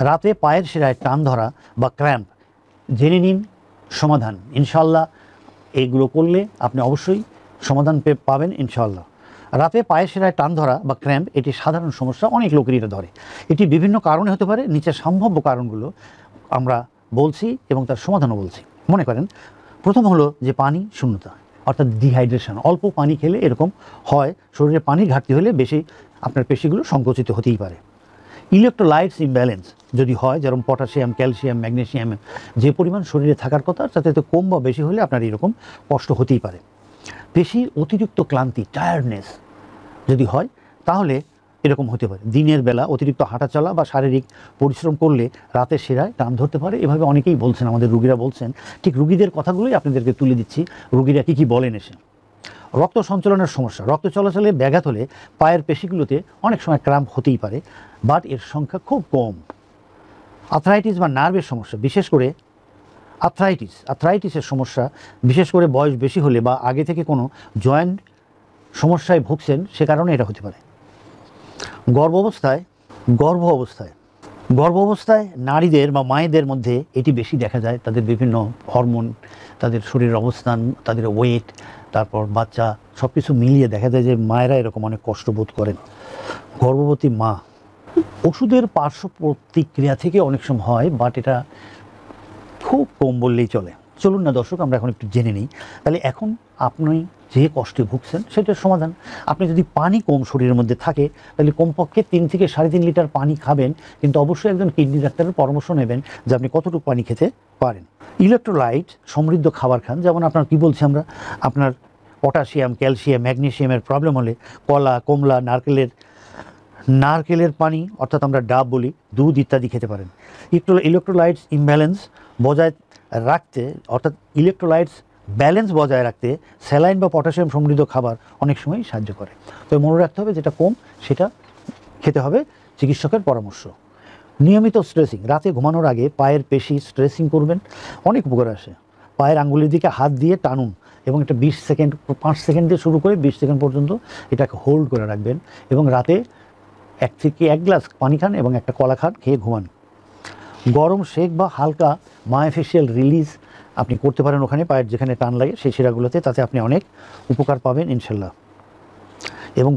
রাতে পায়ের শিরায় টান ধরা বা ক্র্যাম্প, জেনে নিন সমাধান ইনশাআল্লাহ। এইগুলো করলে আপনি অবশ্যই সমাধান পাবেন ইনশাআল্লাহ। রাতে পায়ের শিরায় টান ধরা বা ক্র্যাম্প এটি সাধারণ সমস্যা, অনেক লোকেরই এটা ধরে। এটি বিভিন্ন কারণে হতে পারে। নিচের সম্ভাব্য কারণগুলো আমরা বলছি এবং তার সমাধানও বলছি। মনে করেন, প্রথম হলো যে পানি শূন্যতা, অর্থাৎ ডিহাইড্রেশন। অল্প পানি খেলে এরকম হয়। শরীরে পানির ঘাটতি হলে বেশি আপনার পেশিগুলো সংকুচিত হতেই পারে। ইলেকট্রোলাইটস ইমব্যালেন্স যদি হয়, যেমন পটাশিয়াম, ক্যালসিয়াম, ম্যাগনেসিয়াম যে পরিমাণ শরীরে থাকার কথা তাতে কম বা বেশি হলে আপনার এরকম কষ্ট হতেই পারে। পেশির অতিরিক্ত ক্লান্তি, টায়ার্ডনেস যদি হয় তাহলে এরকম হতে পারে। দিনের বেলা অতিরিক্ত হাঁটাচলা বা শারীরিক পরিশ্রম করলে রাতের শিরায় টান ধরতে পারে। এভাবে অনেকেই বলছেন, আমাদের রুগীরা বলছেন। ঠিক রুগীদের কথাগুলোই আপনাদেরকে তুলে দিচ্ছি, রুগীরা কী বলেন এসে। রক্ত সঞ্চালনের সমস্যা, রক্ত চলাচলে ব্যাঘাত হলে পায়ের পেশিগুলোতে অনেক সময় ক্রাম্প হতেই পারে, বাট এর সংখ্যা খুব কম। আর্থ্রাইটিস বা নার্ভের সমস্যা, বিশেষ করে আর্থ্রাইটিসের সমস্যা, বিশেষ করে বয়স বেশি হলে বা আগে থেকে কোনো জয়েন্ট সমস্যায় ভুগছেন, সে কারণে এটা হতে পারে। গর্ভ অবস্থায় নারীদের বা মায়েদের মধ্যে এটি বেশি দেখা যায়। তাদের বিভিন্ন হরমোন, তাদের শরীরের অবস্থান, তাদের ওয়েট, তারপর বাচ্চা সব কিছু মিলিয়ে দেখা যায় যে মায়েরা এরকম অনেক কষ্ট বোধ করেন। গর্ভবতী মা, ওষুধের পার্শ্ব প্রতিক্রিয়া থেকে অনেক সময় হয়, বাট এটা খুব কম বললেই চলে। চলুন না দর্শক, আমরা এখন একটু জেনে নিই। তাহলে এখন আপনি যে কষ্টে ভুগছেন সেটার সমাধান। আপনি যদি পানি কম শরীরের মধ্যে থাকে তাহলে কমপক্ষে 3 থেকে 3.5 লিটার পানি খাবেন, কিন্তু অবশ্যই একজন কিডনি ডাক্তারের পরামর্শ নেবেন যে আপনি কতটুকু পানি খেতে পারেন। ইলেকট্রোলাইট সমৃদ্ধ খাবার খান, যেমন আপনার কী বলছি আমরা, আপনার পটাশিয়াম, ক্যালসিয়াম, ম্যাগনেসিয়ামের প্রবলেম হলে কলা, কমলা, নারকেলের পানি অর্থাৎ আমরা ডাব বলি, দুধ ইত্যাদি খেতে পারেন। ইলেকট্রোলাইটস ইমব্যালেন্স বজায় রাখতে, অর্থাৎ ইলেকট্রোলাইটস ব্যালেন্স বজায় রাখতে স্যালাইন বা পটাশিয়াম সমৃদ্ধ খাবার অনেক সময় সাহায্য করে। তবে মনে রাখতে হবে যেটা কম সেটা খেতে হবে চিকিৎসকের পরামর্শ। নিয়মিত স্ট্রেচিং, রাতে ঘুমানোর আগে পায়ের পেশি স্ট্রেচিং করবেন, অনেক উপকার আসে। পায়ের আঙ্গুলের দিকে হাত দিয়ে টানুন এবং এটা 20 সেকেন্ড, 5 সেকেন্ড দিয়ে শুরু করে 20 সেকেন্ড পর্যন্ত এটাকে হোল্ড করে রাখবেন এবং রাতে 1 থেকে 1 গ্লাস পানি খান এবং একটা কলা খান, খেয়ে ঘুমান। গরম শেক বা হালকা মায়োফেশিয়াল রিলিজ আপনি করতে পারেন ওখানে, পায়ের যেখানে টান লাগে সেই শিরাগুলোতে, তাতে আপনি অনেক উপকার পাবেন ইনশাল্লাহ। এবং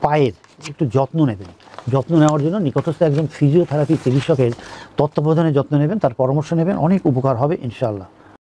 পায়ের একটু যত্ন নেবেন। যত্ন নেওয়ার জন্য নিকটস্থ একজন ফিজিওথেরাপি চিকিৎসকের তত্ত্বাবধানে যত্ন নেবেন, তার পরামর্শ নেবেন, অনেক উপকার হবে ইনশাআল্লাহ।